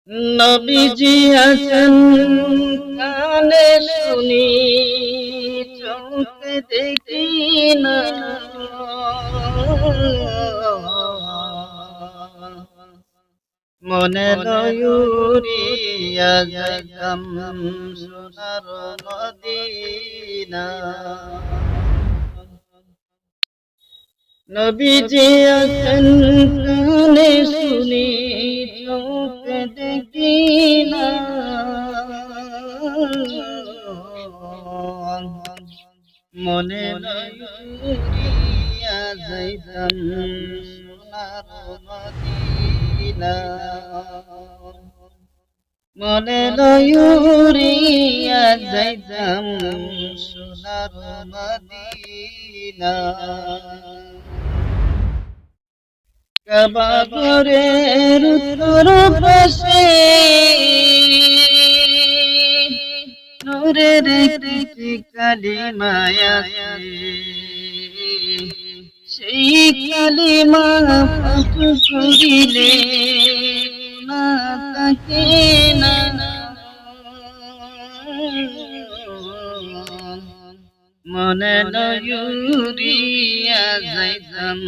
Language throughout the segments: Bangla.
নবীজি আছেন কানে শুনি চোখে দেখি না, মনে লয়ুরিয়া যাইতাম সোনার মদিনা। নবীজি আছেন কানে শুনি চোখে দেখি না, মনে লয়ুরিয়া যাইতাম সোনার মদিনা, মনে লয়ুরিয়া যাইতাম সোনার মদিনা। কাবা ঘরের উত্তর পাশে নূরের একটি কালিমা আছে, সেই কালিমা পাঠ করিলে গুনাহ থাকে না, মনে লয়ুরিয়া যাইতাম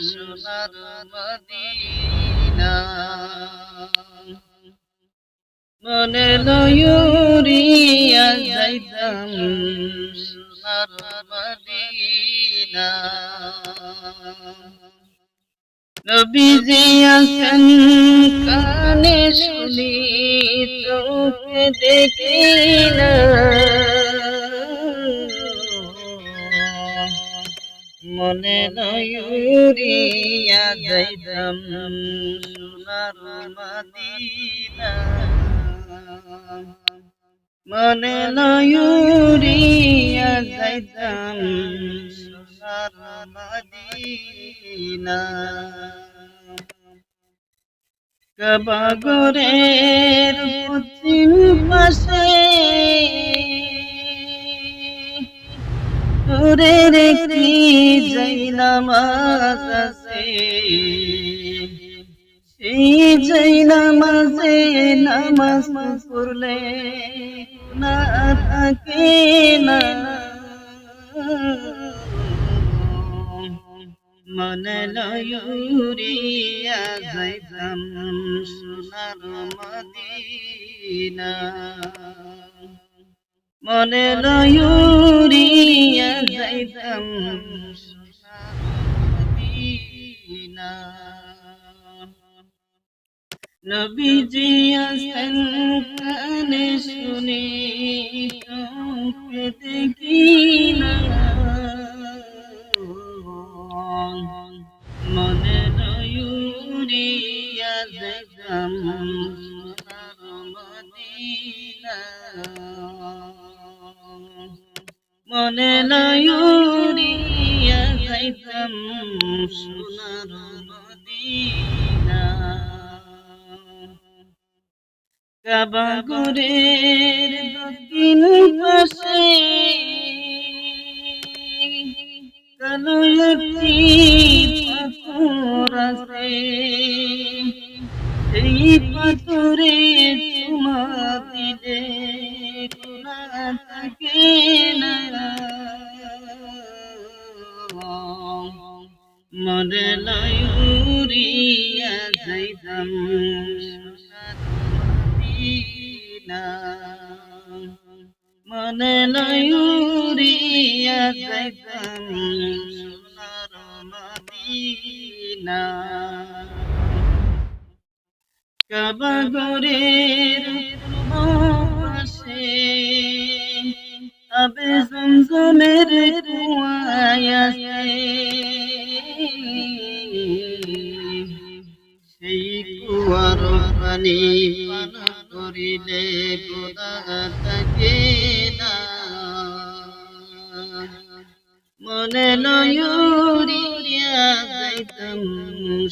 সোনার মদিনা, মনে লয়ুরিয়া যাইতাম সোনার মদিনা। নবীজি আছেন কানে শুনি চোখে দেখি না, মনে লয়ুরিয়া যাইতাম সোনার মদিনা, মনে লয়ুরিয়া যাইতাম সোনার মদিনা। কাবা ঘরের পশ্চিম পাশে নূরের একটি জায়নামাজ আছে, সেই জায়নামাজে নামাজ পড়লে গুনাহ থাকে না, মনে লয়ুরিয়া যাইতাম সোনার মদিনা, মনে লয়ুরিয়া যাইতাম সোনার মদিনা। নবীজি আছেন কানে শুনি চোখে দেখি না, মনে লয়ুরিয়া যাইতাম সোনার মদিনা, মনে লয়ুরিয়া যাইতাম সোনার মদিনা। কাবা ঘরের দক্ষিণ পাশে কালো একটি পাথর আছে, সেই পাথরে চুমা দিলে গুনাহ থাকে না, মনে লয়ুরিয়া যাইতাম সোনার মদিনা, মনে লয়ুরিয়া যাইতাম সোনার মদিনা। কাবা ঘরের পাশে আবে জমজমের কুয়া আছে, সেই কুয়ার পানি পান করিলে গুনাহ থাকে না, মনে লয়ুরিয়া যাইতাম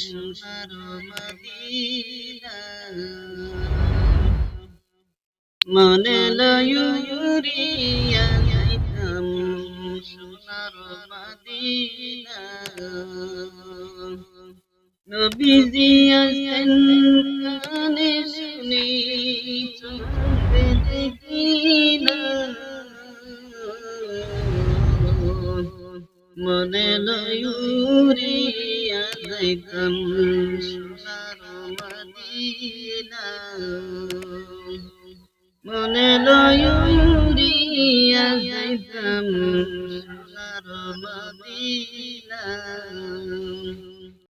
সোনার মদিনা, মনে লয়ুরিয়া যাইতাম সোনার মদিনা। নবীজি আছেন কানে শুনি মনে লয়ুরিয়া যাইতাম সোনার মদিনা মনে লয়ুরিয়া যাইতাম সোনার মদিনা